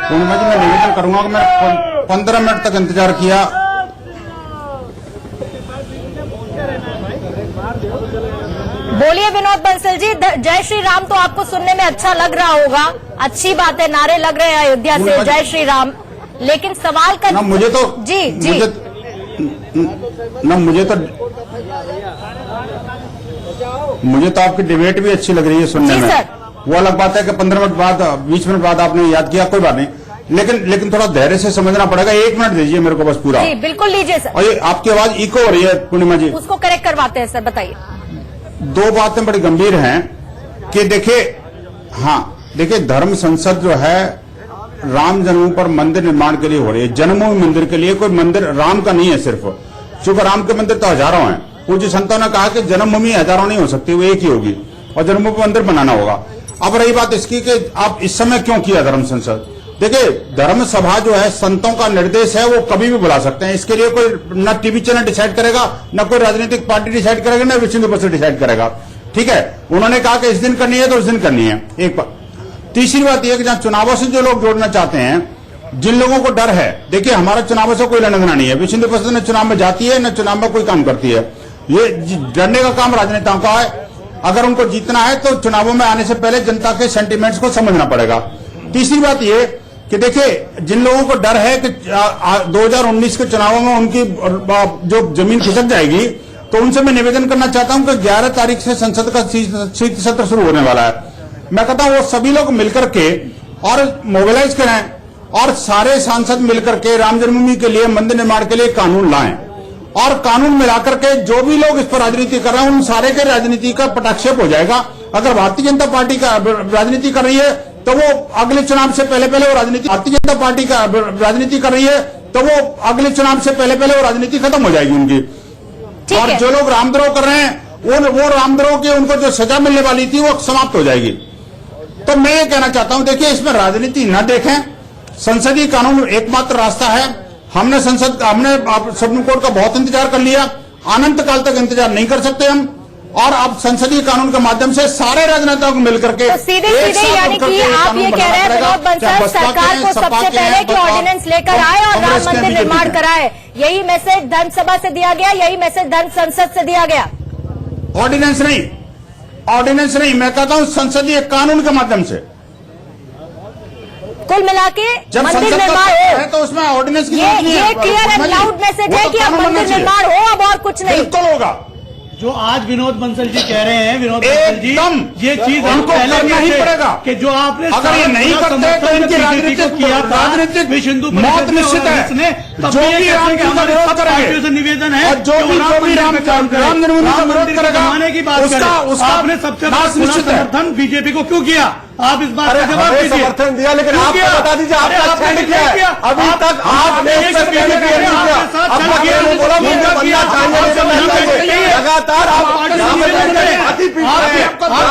पूर्णिमा जी, मैं निवेदन करूंगा कि मैं 15 मिनट तक इंतजार किया। बोलिए विनोद बंसल जी। जय श्री राम तो आपको सुनने में अच्छा लग रहा होगा, अच्छी बात है, नारे लग रहे हैं अयोध्या से जय श्री राम, लेकिन सवाल का ना मुझे तो मुझे तो आपकी डिबेट भी अच्छी लग रही है सुनने में। वो अलग बात है कि 15 मिनट बाद 20 मिनट बाद आपने याद किया, कोई बात नहीं, लेकिन थोड़ा धैर्य से समझना पड़ेगा। 1 मिनट दीजिए मेरे को बस पूरा। जी बिल्कुल लीजिए सर। और ये आपकी आवाज इको हो रही है पूर्णिमा जी, उसको करेक्ट करवाते हैं सर, बताइए। 2 बातें बड़ी गंभीर हैं कि देखिए धर्म संसद जो है राम जन्मभूमि पर मंदिर निर्माण के लिए हो रही है, जन्मभूमि मंदिर के लिए, कोई मंदिर राम का नहीं है सिर्फ, क्योंकि राम के मंदिर तो हजारों हैं। पूज्य संतों ने कहा कि जन्मभूमि हजारों नहीं हो सकती, वो एक ही होगी और जन्मभूमि मंदिर बनाना होगा। अब रही बात इसकी कि आप इस समय क्यों किया धर्म संसद, देखिए धर्म सभा जो है संतों का निर्देश है, वो कभी भी बुला सकते हैं, इसके लिए कोई न टीवी चैनल डिसाइड करेगा, न कोई राजनीतिक पार्टी डिसाइड करेगा, न विश्व हिंदू परिषद डिसाइड करेगा, ठीक है। उन्होंने कहा कि इस दिन करनी है तो उस दिन करनी है, एक बात। तीसरी बात यह कि जहां चुनावों से जो लोग जोड़ना चाहते हैं, जिन लोगों को डर है, देखिए हमारा चुनावों से कोई लेना देना नहीं है, विश्व हिंदू परिषद न चुनाव में जाती है न चुनाव में कोई काम करती है, ये डरने का काम राजनेताओं का है। अगर उनको जीतना है तो चुनावों में आने से पहले जनता के सेंटिमेंट्स को समझना पड़ेगा। तीसरी बात ये कि देखिए जिन लोगों को डर है कि 2019 के चुनावों में उनकी जो जमीन खिसक जाएगी, तो उनसे मैं निवेदन करना चाहता हूं कि 11 तारीख से संसद का शीत सत्र शुरू होने वाला है। मैं कहता हूं वो सभी लोग मिलकर के और मोबिलाइज करें और सारे सांसद मिलकर के राम जन्मभूमि के लिए, मंदिर निर्माण के लिए कानून लाएं और कानून मिलाकर के जो भी लोग इस पर राजनीति कर रहे हैं उन सारे के राजनीति का पटाक्षेप हो जाएगा। अगर भारतीय जनता पार्टी का राजनीति कर रही है तो वो अगले चुनाव से पहले वो राजनीति, भारतीय जनता पार्टी का राजनीति कर रही है तो वो अगले चुनाव से पहले वो राजनीति खत्म हो जाएगी उनकी। और जो लोग रामद्रोह कर रहे हैं वो रामद्रोह की उनको जो सजा मिलने वाली थी वो समाप्त हो जाएगी। तो मैं ये कहना चाहता हूं, देखिए इसमें राजनीति न देखें, संसदीय कानून एकमात्र रास्ता है। हमने सुप्रीम कोर्ट का बहुत इंतजार कर लिया, अनंत काल तक इंतजार नहीं कर सकते हम, और अब संसदीय कानून के माध्यम से सारे राजनेताओं को मिलकर के तो सीधे यानी कि आप ये कह रहे हैं विनोद बंसल सरकार को सबसे पहले कि ऑर्डिनेंस लेकर आए और राम मंदिर निर्माण कराए, यही मैसेज धर्म सभा से दिया गया, यही मैसेज धर्म संसद से दिया गया। ऑर्डिनेंस नहीं, मैं कहता हूं संसदीय कानून के माध्यम से कुल मिला के मंदिर निर्माण है तो उसमें ऑर्डिनेंस की जरूरत नहीं है। ये क्लियर एंड लाउड मैसेज है कि अब मंदिर निर्माण हो, अब और कुछ नहीं। बिल्कुल होगा। जो आज विनोद बंसल जी कह रहे हैं, विनोद बंसल जी, ये चीज उनको करना ही पड़ेगा कि जो आपने अगर ये नहीं करते तो इनकी राजनीतिक मौत निश्चित है। जो भी राम का विरोध करेंगे, निवेदन है, जो भी राम जन्मभूमि का विरोध करेगा उसका आपने सबसे बड़ा समर्थन बीजेपी को क्यों किया? आप इस बात का जवाब दीजिए। समर्थन दिया, लेकिन आप बता दीजिए आपका स्टैंड क्या है? अभी तक आपने लगातार आप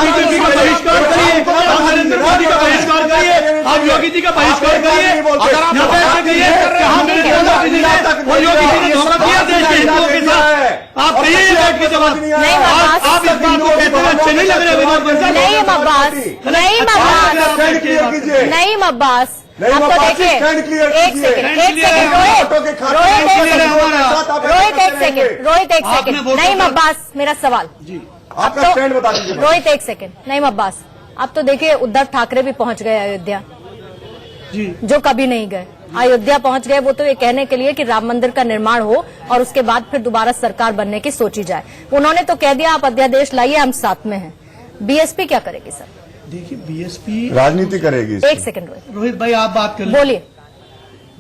बीजेपी का बहिष्कार करिए, नरेंद्र मोदी का बहिष्कार करिए, आप योगी जी का बहिष्कार करिए, और योगी जी ने धोखा दिया देश के हिंदुओं के साथ। आप कहिए बैठ के जवाब। नहीं अब्बास, आप इस बात को कहते हैं अच्छे नहीं लग रहे विनोद बंसल। नहीं अब्बास, नहीं अब्बास, नहीं अब्बास, आप तो देखिए एक सेकंड रोहित एक सेकंड नहीं अब्बास, मेरा सवाल आपका स्टैंड बता दीजिए। रोहित एक सेकंड नहीं अब्बास, अब तो देखिए उद्धव ठाकरे भी पहुंच गए अयोध्या जी, जो कभी नहीं गए अयोध्या पहुंच गए। वो तो ये कहने के लिए कि राम मंदिर का निर्माण हो और उसके बाद फिर दोबारा सरकार बनने की सोची जाए। उन्होंने तो कह दिया आप अध्यादेश लाइए, हम साथ में हैं। बीएसपी क्या करेगी सर? देखिए बीएसपी राजनीति करेगी। एक सेकंड रोहित भाई आप बात कर बोलिए।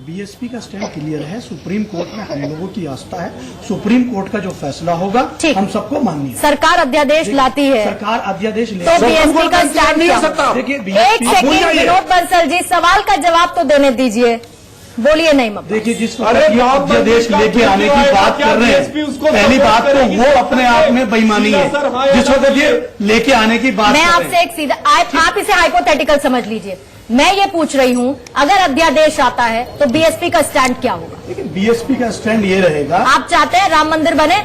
बीएसपी का स्टैंड क्लियर है, सुप्रीम कोर्ट में हम लोगों की आस्था है, सुप्रीम कोर्ट का जो फैसला होगा ठीक, हम सबको माननी है। सरकार अध्यादेश लाती है, सरकार अध्यादेश ले तो बीएसपी का स्टैंड नहीं हो सकता। देखिए एक सेकंड विनोद बंसल जी, सवाल का जवाब तो देने दीजिए, बोलिए। नहीं मत देखिए जिस अध्यादेश लेके आने की बात कर रहे हैं, पहली बात तो वो अपने आप में बेईमानी है जिस वक्त ये लेके आने की बात। मैं आपसे एक सीधा आप इसे हाइपोथेटिकल समझ लीजिए। मैं ये पूछ रही हूँ अगर अध्यादेश आता है तो बीएसपी का स्टैंड क्या होगा? देखिए बीएसपी का स्टैंड ये रहेगा, आप चाहते हैं राम मंदिर बने?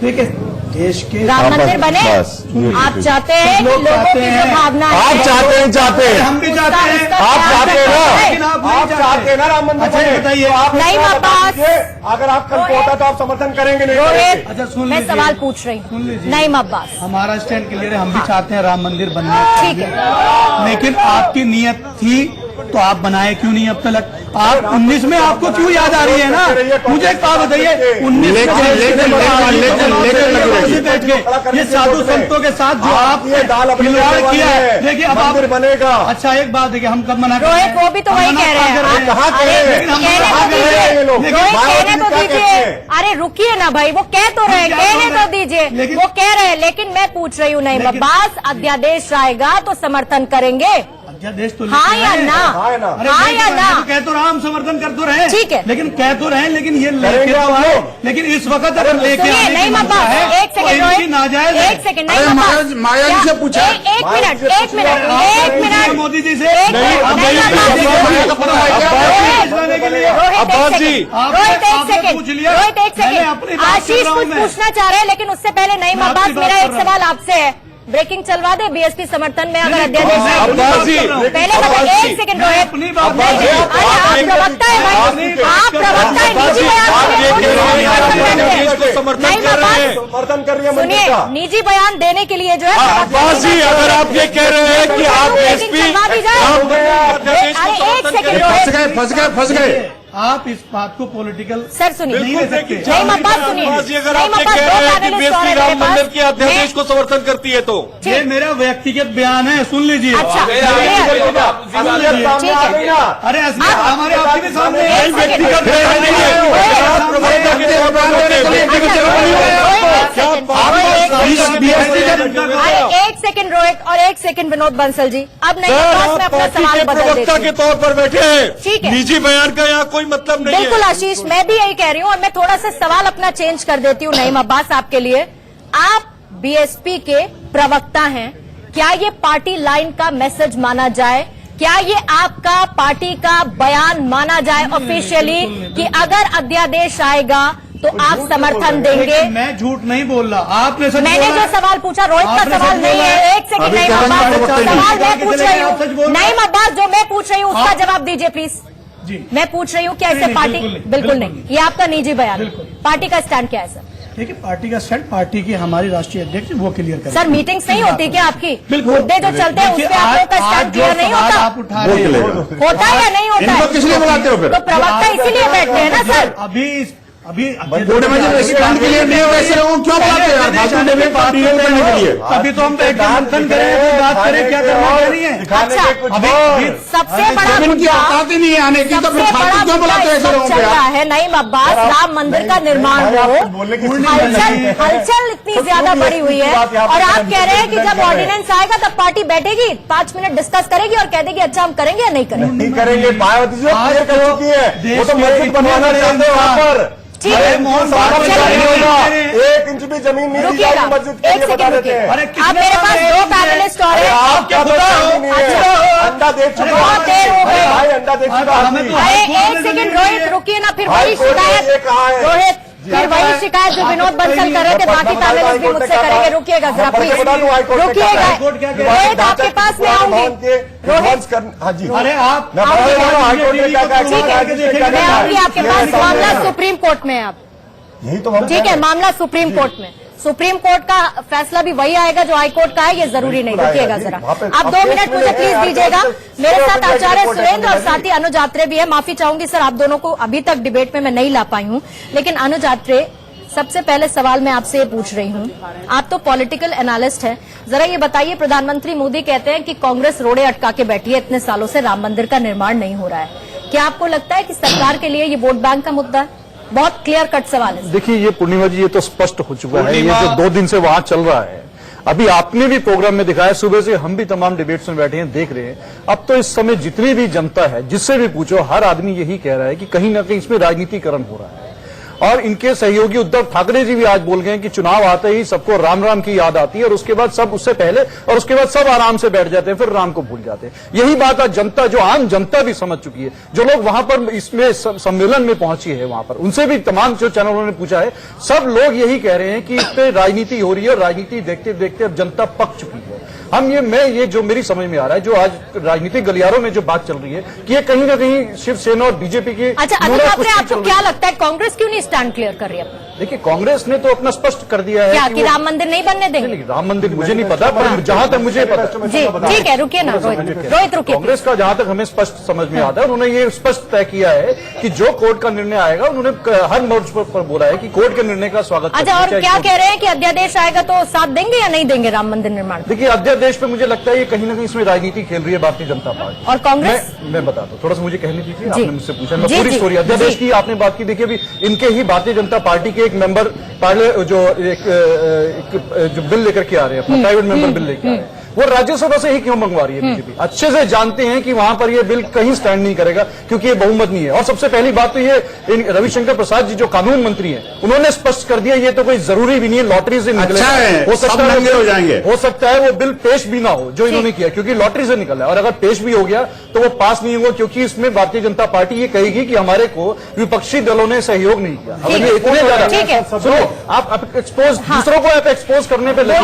देखिए देश के राम मंदिर बने? आप चाहते हैं कि लोगों की जो भावना है, आप चाहते हैं हम भी चाहते हैं, आप चाहते हैं लेकिन आप चाहते हैं ना राम मंदिर। अच्छा बताइए आप नहीं अब्बास, अगर आप कल को होता तो आप समर्थन करेंगे नहीं? रोहित अच्छा सुन मैं लीजिए, सवाल पूछ रही सुन हूँ। लीजिए। नहीं अब्बास, हमारा स्टैंड क्लियर है, हम भी चाहते हैं राम मंदिर बनना ठीक है, लेकिन आपकी नीयत थी तो आप बनाए क्यों नहीं अब तक? आप 19 में आपको क्यों याद आ रही है ना? मुझे एक बात बताइए, 19 ये साधु संतों के साथ जो आप खिलवाड़ किया है, देखिए अब आप बनेगा। अच्छा एक बात देखिए, हम कब मना कर रोहित वो भी तो वही कह रहे हैं। कहने तो दीजिए, अरे रुकिए ना भाई, वो कह तो रहे, कहने तो दीजिए, वो कह रहे हैं। लेकिन मैं पूछ रही हूँ नहीं अब्बास, अध्यादेश आएगा तो समर्थन करेंगे? अध्यादेश तो हाँ या ना? हाँ या ना? कह तो रहा हम समर्थन कर तो रहे, ठीक है, लेकिन कह तो रहे, लेकिन ये लेके तो आए, लेकिन इस वक्त अगर लेके सुनिए नहीं अब्बास, एक सेकंड रोहित, नाजायज एक सेकंड नहीं अब्बास, माया जी से पूछा, एक मिनट मोदी जी से रोहित एक सेकंड आशीष कुछ पूछना चाह रहे हैं, लेकिन उससे पहले नहीं अब्बास मेरा एक सवाल आपसे है। ब्रेकिंग चलवा दे बीएसपी समर्थन में अगर अध्यादेश पहले बताइए। एक सेकंड रोहित, अरे आप प्रवक्ता है भाई, आप प्रवक्ता है, निजी समर्थन कर रही है। सुनिए, निजी बयान देने के लिए जो है अब्बास जी, अगर आप ये कह रहे हैं कि आप बीएसपी अरे एक सेकंड रोहित, फंस गए। आप इस बात को पॉलिटिकल सर सुनिए, नहीं ले सकते। नहीं अब्बास सुनिए, अगर आप ये कह रहे हैं कि बीएसपी राम मंदिर के अध्यादेश को समर्थन करती है तो ये मेरा व्यक्तिगत बयान है, सुन लीजिए। अच्छा अरे हमारे आपके भी सामने व्यक्तिगत एक सेकंड रोहित और एक सेकंड विनोद बंसल जी, अब नहीं मैं अपना सवाल बदल देती प्रवक्ता हूँ। के तौर पर बैठे हैं, ठीक है, निजी बयान का यहाँ कोई मतलब नहीं है। बिल्कुल आशीष, मैं भी यही कह रही हूँ और मैं थोड़ा सा सवाल अपना चेंज कर देती हूँ नईम अब्बास आपके लिए। आप बीएसपी के प्रवक्ता हैं, क्या ये पार्टी लाइन का मैसेज माना जाए? क्या ये आपका पार्टी का बयान माना जाए ऑफिशियली कि अगर अध्यादेश आएगा तो आप समर्थन देंगे? मैं झूठ नहीं बोल रहा, आपने सच मैंने बोला जो सवाल पूछा रोहित का सवाल नहीं है। एक सेकंड नईम अब्बास, सवाल मैं पूछ रही हूँ नईम अब्बास, जो मैं पूछ रही हूँ उसका जवाब दीजिए प्लीज। जी मैं पूछ रही हूँ क्या ऐसे पार्टी बिल्कुल नहीं, ये आपका निजी बयान है। पार्टी का स्टैंड क्या है सर? देखिए पार्टी का स्टैंड, पार्टी की हमारी राष्ट्रीय अध्यक्ष वो क्लियर करें। सर मीटिंग्स नहीं होती क्या आपकी? मुद्दे जो चलते हैं उस पर आप लोगों का स्टैंड क्लियर नहीं होता? आप उठा रहे हैं होता है या नहीं होता है? किस लिए बुलाते हो फिर? तो प्रवक्ता इसीलिए बैठते हैं ना सर। अभी स्टैंड के लिए नहीं, वैसे लोगों क्यों बुलाते हैं? अभी तो हम मंथन करें, बात करें क्या करना नहीं है। अच्छा, सबसे बड़ा मुद्दा नहीं आने की, तो फिर क्यों बुलाते हैं ऐसे लोगों चल रहा है नईम अब्बास, राम मंदिर का निर्माण हो, हलचल इतनी ज्यादा बढ़ी हुई है और आप कह रहे हैं कि जब ऑर्डिनेंस आएगा तब पार्टी बैठेगी, 5 मिनट डिस्कस करेगी और कह देगी अच्छा हम करेंगे या नहीं करेंगे? नहीं करेंगे। मायावती जी क्लियर कर चुकी है, वो तो मस्जिद बनवाना चाहते हैं वहाँ पर। ठीक है, 1 इंच भी जमीन नहीं दी रुकिएगा जाएगी मस्जिद के एक लिए, बता सेकंड देते हैं। रुकिए। अब मेरे पास 2 पैनलिस्ट और हैं। आपका तो नहीं है, अंडा दे चुका बहुत देर हो गई। भाई, अंडा दे चुका आदमी। अरे एक सेकंड रोहित रुकिए ना, फिर वही शिकायत। रोहित फिर वही शिकायत जो विनोद बंसल कर रहे थे, बाकी ताले भी मुझसे करेंगे। रुकिएगा जरा प्लीज, रुकिएगा। रोहित आपके पास में आऊंगी। रोहित, हाँ जी, अरे आप मैं आऊंगी आपके पास। मामला सुप्रीम कोर्ट में है अब, यही तो हम ठीक है, मामला सुप्रीम कोर्ट में। सुप्रीम कोर्ट का फैसला भी वही आएगा जो हाई कोर्ट का है, ये जरूरी नहीं। रुकिएगा जरा, आप 2 मिनट मुझे प्लीज दीजिएगा। मेरे साथ आचार्य सुरेंद्र और साथी अनुज आत्रे भी है। माफी चाहूंगी सर, आप दोनों को अभी तक डिबेट में मैं नहीं ला पाई हूं, लेकिन अनुज आत्रे, सबसे पहले सवाल मैं आपसे ये पूछ रही हूं, आप तो पॉलिटिकल एनालिस्ट हैं, जरा ये बताइए, प्रधानमंत्री मोदी कहते हैं कि कांग्रेस रोड़े अटका के बैठी है, इतने सालों से राम मंदिर का निर्माण नहीं हो रहा है। क्या आपको लगता है कि सरकार के लिए ये वोट बैंक का मुद्दा है? बहुत क्लियर कट सवाल है। देखिए, ये पूर्णिमा जी, ये तो स्पष्ट हो चुका है, ये जो 2 दिन से वहां चल रहा है। अभी आपने भी प्रोग्राम में दिखाया, सुबह से हम भी तमाम डिबेट्स में बैठे हैं, देख रहे हैं। अब तो इस समय जितनी भी जनता है, जिससे भी पूछो, हर आदमी यही कह रहा है कि कहीं ना कहीं इसमें राजनीतिकरण हो रहा है। और इनके सहयोगी उद्धव ठाकरे जी भी आज बोल गए कि चुनाव आते ही सबको राम राम की याद आती है, और उसके बाद सब, उससे पहले और उसके बाद सब आराम से बैठ जाते हैं, फिर राम को भूल जाते हैं। यही बात आज जनता, जो आम जनता भी समझ चुकी है। जो लोग वहां पर इसमें सम्मेलन में पहुंची है, वहां पर उनसे भी तमाम जो चैनलों ने पूछा है, सब लोग यही कह रहे हैं कि इस पे राजनीति हो रही है, और राजनीति देखते देखते अब जनता पक चुकी है। ये जो मेरी समझ में आ रहा है, जो आज राजनीतिक गलियारों में जो बात चल रही है, कि ये कहीं ना कहीं शिवसेना और बीजेपी की। अच्छा, आपको क्या लगता है, कांग्रेस क्यों नहीं स्टैंड क्लियर कर रही है? देखिए, कांग्रेस ने तो अपना स्पष्ट कर दिया है क्या कि राम मंदिर नहीं बनने देंगे? नहीं, राम मंदिर मुझे नहीं पता, पर जहां तक मुझे पता जी, ठीक है, रुकिए ना रोहित, रुकिए। कांग्रेस का जहां तक हमें स्पष्ट समझ में आता है, उन्होंने ये स्पष्ट तय किया है कि जो कोर्ट का निर्णय आएगा, उन्होंने हर मोर्च पर बोला है कि कोर्ट के निर्णय का स्वागत। अच्छा, और क्या कह रहे हैं कि अध्यादेश आएगा तो साथ देंगे या नहीं देंगे राम मंदिर निर्माण? देखिए, अध्यादेश पे मुझे लगता है ये कहीं ना कहीं इसमें राजनीति खेल रही है भारतीय जनता पार्टी और कांग्रेस। मैं बताता हूँ, थोड़ा सा मुझे कहने दीजिए, आपने मुझसे पूछा, मैं पूरी स्टोरी। अध्यादेश की आपने बात की, देखिए अभी इनके ही भारतीय जनता पार्टी के एक मेंबर जो बिल लेकर के आ रहे हैं, अपना प्राइवेट मेंबर बिल लेकर आ रहे हैं, वो राज्यसभा से ही क्यों मंगवा रही है बीजेपी? अच्छे से जानते हैं कि वहां पर ये बिल कहीं स्टैंड नहीं करेगा, क्योंकि ये बहुमत नहीं है। और सबसे पहली बात तो ये, रविशंकर प्रसाद जी जो कानून मंत्री हैं, उन्होंने स्पष्ट कर दिया, ये तो कोई जरूरी भी नहीं है लॉटरी से निकले, हो सकता है हो जाएंगे, हो सकता है वो बिल पेश भी ना हो जो इन्होंने किया, क्योंकि लॉटरी से निकला है। और अगर पेश भी हो गया तो वो पास नहीं होगा, क्योंकि इसमें भारतीय जनता पार्टी ये कहेगी कि हमारे को विपक्षी दलों ने सहयोग नहीं किया। अगर ये इतने ज्यादा, सुनो, आप एक्सपोज, दूसरों को आप एक्सपोज करने पर लगे।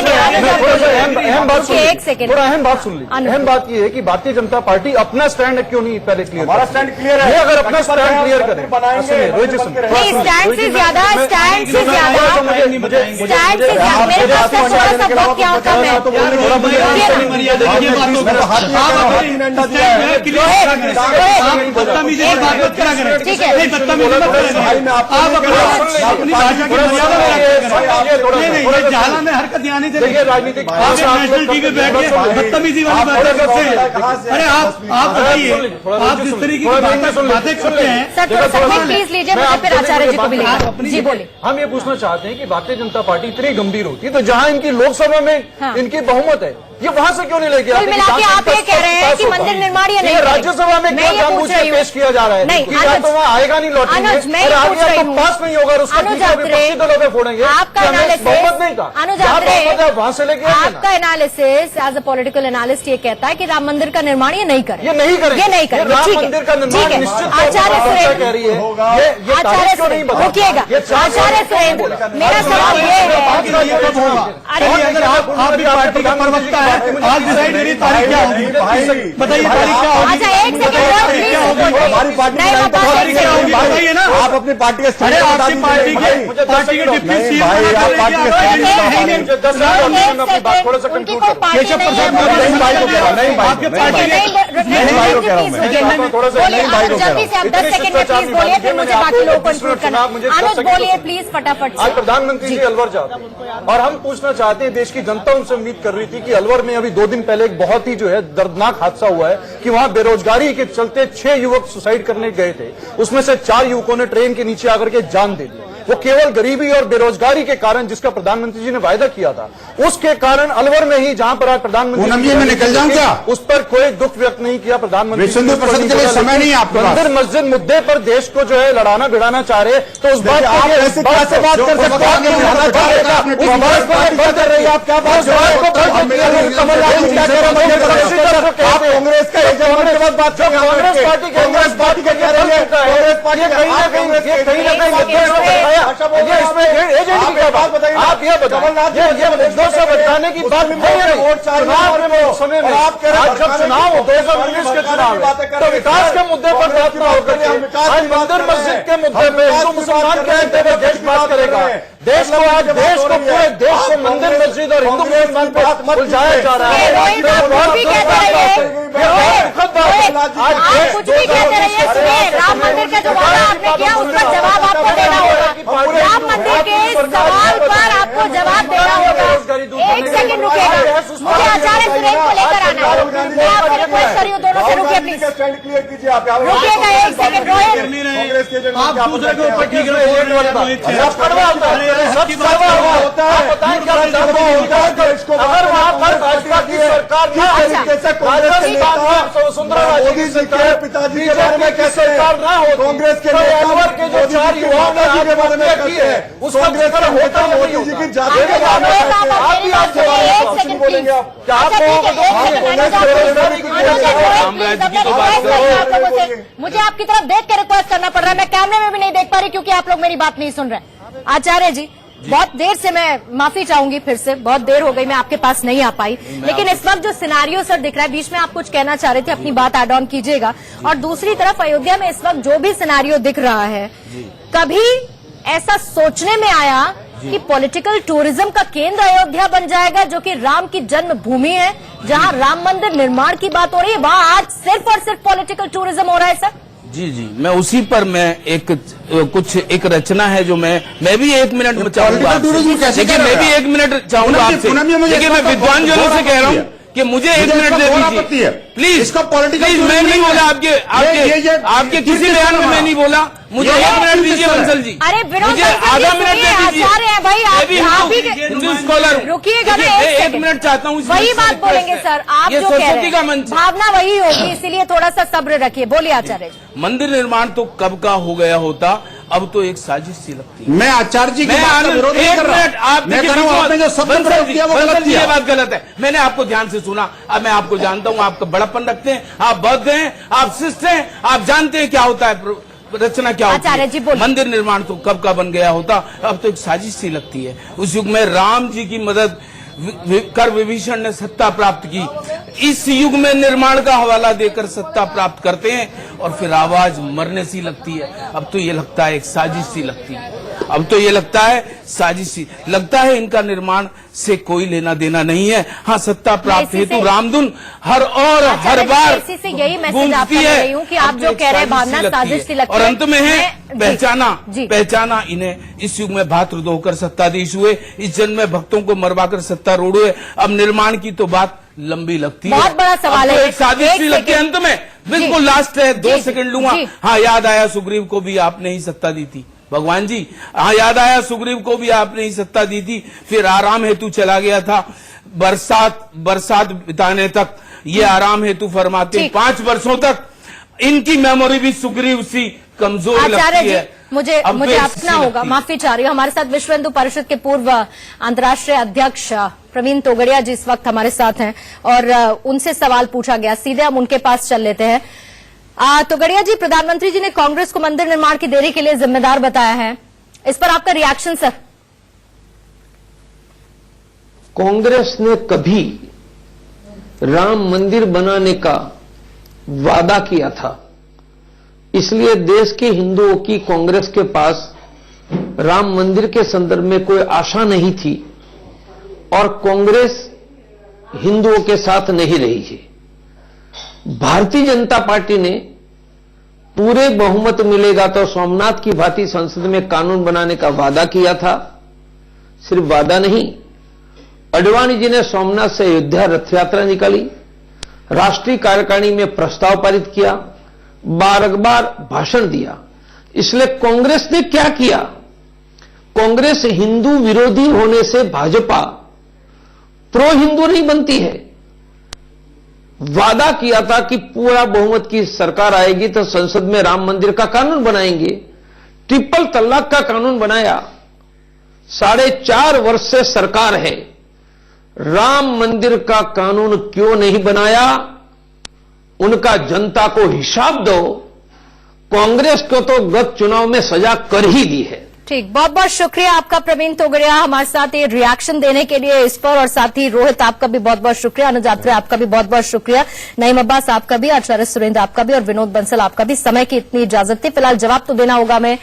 अहम बात सुन लीजिए, थोड़ा अहम बात सुन लीजिए। अहम बात यह है कि भारतीय जनता पार्टी अपना स्टैंड क्यों नहीं पहले क्लियर? हमारा स्टैंड क्लियर है। ये अगर अपना स्टैंड क्लियर करें, रोहित जी सुनिए, स्टैंड से ज्यादा मेरे पास थोड़ा सा बहुत क्या होता है, ठीक है, देखिए राजनीतिक बदतमीजी वाली बात है। अरे आप बताइए, आप जिस तरीके की बातें करते हैं। सर थोड़ा सा प्लीज लीजिए, मुझे फिर आचार्य जी को भी लेंगे। जी बोलिए। हम ये पूछना चाहते हैं कि भारतीय जनता पार्टी इतनी गंभीर होती है, तो जहां इनकी लोकसभा में इनकी बहुमत है, ये वहां से क्यों नहीं लेके आते? मिला के आप ये कह रहे हैं कि मंदिर निर्माण या नहीं, राज्यसभा में क्या जानबूझ के पेश किया जा रहा है? नहीं, तो वहाँ आएगा नहीं लॉटरी में, और आगे तो पास नहीं होगा, उसका विपक्षी दलों पे फोड़ेंगे। आपका एनालिसिस, बहुमत नहीं था, वहां से लेके आपका analysis as a political analyst ये कहता है कि राम मंदिर का निर्माण ये नहीं करे, ये नहीं करे, ये नहीं करे। राम मंदिर का निर्माण निश्चित आचार्य सुरेंद्र कह रही है, आचार्य सुरेंद्र रुकिएगा, आचार्य सुरेंद्र मेरा सवाल ये है, अगर आप भी पार्टी का प्रवक्ता है, आज मेरी तारीख क्या होगी बताइए, तारीख क्या होगी? अच्छा एक सेकंड, हमारी पार्टी क्या होगी बताइए ना। आप अपनी पार्टी के, अरे आपकी पार्टी के डिप्टी सीएम जल्दी से आप 10 सेकंड में प्लीज बोलिए, फिर मुझे बाकी लोगों को इंक्लूड करना। अनुज बोलिए प्लीज फटाफट। आज प्रधानमंत्री जी अलवर जाते हैं, और हम पूछना चाहते हैं, देश की जनता उनसे उम्मीद कर रही थी कि अलवर में अभी 2 दिन पहले एक बहुत ही जो है दर्दनाक हादसा हुआ है कि वहां बेरोजगारी के चलते 6 युवक सुसाइड करने गए थे, उसमें से 4 युवकों ने ट्रेन के नीचे आकर के जान दे दी। वो केवल गरीबी और बेरोजगारी के कारण, जिसका प्रधानमंत्री जी ने वायदा किया था, उसके कारण अलवर में ही जहां पर आज प्रधानमंत्री मैं निकल जाऊं क्या? उस पर कोई दुख व्यक्त नहीं किया प्रधानमंत्री। सिंधु परिषद के लिए समय नहीं आपके पास। मंदिर मस्जिद मुद्दे पर देश को जो है लड़ाना भिड़ाना चाह रहे, तो उस बात आप ऐसे कैसे बात कर सकते हैं? आप कांग्रेस का कांग्रेस पार्टी क्या कह रही है? कांग्रेस पार्टी कहीं ना कहीं आप ये बताइए, मुद्दों से बताने की बात समय में जब चुनाव 2019 के चुनाव तो विकास के मुद्दे पर बात ना होकर आज मंदिर मस्जिद के मुद्दे पे हिंदू मुसलमान कहते हुए देश बात करेगा। देश को आज देश को पूरे देश को मंदिर मस्जिद और हिंदू मुसलमान पर उलझाया जा रहा है। आप कुछ भी कहते रहिए, सुनिए, राम मंदिर का जो वादा आपने किया उस पर जवाब आपको देना होगा। राम मंदिर के सवाल पर आपको जवाब देना होगा। एक सेकंड रुकिएगा, मुझे आचार्य सुरेश को लेकर आना है। मैं आपसे रिक्वेस्ट कर रही हूँ, दोनों से रुकिए प्लीज, रुकिएगा एक सेकंड। रोहित, आप दूसरे के ऊपर ठीक अगर वहां पर भाजपा की सरकार मोदी जी के पिताजी के बारे में कैसे सरकार ना हो, कांग्रेस के अलवर के जो 4 युवाओं ने के बारे में की है, उस कांग्रेस का होता मोदी जी की जाति के बारे में आप भी आप जवाब बोलेंगे। आप मुझे आपकी तरफ देख के रिक्वेस्ट करना पड़ रहा है, मैं कैमरे में भी नहीं देख पा रही क्योंकि आप लोग मेरी बात नहीं सुन रहे। आचार्य जी, बहुत देर से मैं माफी चाहूंगी, फिर से बहुत देर हो गई, मैं आपके पास नहीं आ पाई, लेकिन इस वक्त जो सिनारियो सर दिख रहा है, बीच में आप कुछ कहना चाह रहे थे, अपनी बात ऐड ऑन कीजिएगा। और दूसरी तरफ अयोध्या में इस वक्त जो भी सिनारियो दिख रहा है, कभी ऐसा सोचने में आया कि पॉलिटिकल टूरिज्म का केंद्र अयोध्या बन जाएगा, जो कि राम की जन्मभूमि है, जहां राम मंदिर निर्माण की बात हो रही है, वहां आज सिर्फ और सिर्फ पॉलिटिकल टूरिज्म हो रहा है सर? जी, मैं उसी पर मैं एक रचना है जो मैं भी 1 मिनट में चाहूंगा, देखिए मैं भी 1 मिनट चाहूंगा आपसे, देखिए मैं विद्वान जनों से कह रहा हूँ कि मुझे 1 मिनट दे दीजिए प्लीज। इसका पॉलिटिकल मैं नहीं बोला, आपके किसी बयान में मैं नहीं बोला, मुझे 1 मिनट दीजिए बंसल जी। अरे मुझे आधा मिनट दे दीजिए, भाई आप भी हिंदू स्कॉलर, रुकिएगा ना, 1 मिनट चाहता हूँ। वही बात बोलेंगे सर, आप जो कह रहे हैं भावना वही होगी, इसीलिए थोड़ा सा सब्र रखिए। बोलिए आचार्य जी। मंदिर निर्माण तो कब का हो गया होता, अब तो एक साजिश सी लगती है। मैं आचार्य जी की बात का विरोध नहीं कर रहा हूं। मैं कह रहा हूं आपने जो शब्द प्रयोग किया वो गलत किया। ये बात गलत है, मैंने आपको ध्यान से सुना, अब मैं आपको जानता हूं, आपका बड़प्पन रखते हैं, आप बौद्ध हैं, आप शिष्ट हैं, आप जानते हैं क्या होता है रचना, क्या होती है। मंदिर निर्माण तो कब का बन गया होता, अब तो एक साजिश सी लगती है। उस युग में राम जी की मदद कर विभीषण ने सत्ता प्राप्त की, इस युग में निर्माण का हवाला देकर सत्ता प्राप्त करते हैं और फिर आवाज मरने सी लगती है। अब तो ये लगता है एक साजिश सी लगती है, अब तो ये लगता है साजिश सी लगता है, इनका निर्माण से कोई लेना देना नहीं है। हाँ, सत्ता प्राप्त हेतु रामधुन हर बार इसी से यही मैसेज आपको दे रही हूँ कि आप जो कह रहे हैं भावना साजिश सी लगती है। और अंत में है पहचाना इन्हें इस युग में भातृ होकर सत्ताधीश हुए, इस जन्म में भक्तों को मरवाकर सत्तारूढ़ हुए। अब निर्माण की तो बात लंबी लगती है, बहुत बड़ा सवाल है, एक साजिश सी लगती है। अंत में बिल्कुल लास्ट है, 2 सेकंड लूंगा। हाँ, याद आया सुग्रीव को भी आपने ही सत्ता दी थी भगवान जी, हाँ याद आया सुग्रीव को भी आपने ही सत्ता दी थी, फिर आराम हेतु चला गया था, बरसात बिताने तक ये आराम हेतु फरमाते 5 वर्षों तक। इनकी मेमोरी भी सुग्रीव सी कमजोर लगती है। मुझे अपना होगा, माफी चाह रही हूँ। हमारे साथ विश्व हिंदू परिषद के पूर्व अंतर्राष्ट्रीय अध्यक्ष प्रवीण तोगड़िया जी इस वक्त हमारे साथ हैं और उनसे सवाल पूछा गया, सीधे हम उनके पास चल लेते हैं। तोगड़िया जी, प्रधानमंत्री जी ने कांग्रेस को मंदिर निर्माण की देरी के लिए जिम्मेदार बताया है, इस पर आपका रिएक्शन सर? कांग्रेस ने कभी राम मंदिर बनाने का वादा किया था, इसलिए देश के हिंदुओं की कांग्रेस के पास राम मंदिर के संदर्भ में कोई आशा नहीं थी और कांग्रेस हिंदुओं के साथ नहीं रही है। भारतीय जनता पार्टी ने पूरे बहुमत मिलेगा तो सोमनाथ की भांति संसद में कानून बनाने का वादा किया था। सिर्फ वादा नहीं, अडवाणी जी ने सोमनाथ से अयोध्या रथ यात्रा निकाली, राष्ट्रीय कार्यकारिणी में प्रस्ताव पारित किया, बार भाषण दिया। इसलिए कांग्रेस ने क्या किया, कांग्रेस हिंदू विरोधी होने से भाजपा प्रो हिंदू नहीं बनती है। वादा किया था कि पूरा बहुमत की सरकार आएगी तो संसद में राम मंदिर का कानून बनाएंगे, ट्रिपल तलाक का कानून बनाया। 4.5 वर्ष से सरकार है, राम मंदिर का कानून क्यों नहीं बनाया? उनका जनता को हिसाब दो। कांग्रेस को तो गत चुनाव में सजा कर ही दी है। ठीक, बहुत बहुत शुक्रिया आपका प्रवीण तोगड़िया हमारे साथ ये रिएक्शन देने के लिए इस पर, और साथ ही रोहित आपका भी बहुत बहुत शुक्रिया, अनुज आत्रे आपका भी बहुत बहुत शुक्रिया, नईम अब्बास आपका भी, आचार्य सुरेंद्र आपका भी, और विनोद बंसल आपका भी। समय की इतनी इजाजत थी, फिलहाल जवाब तो देना होगा मैं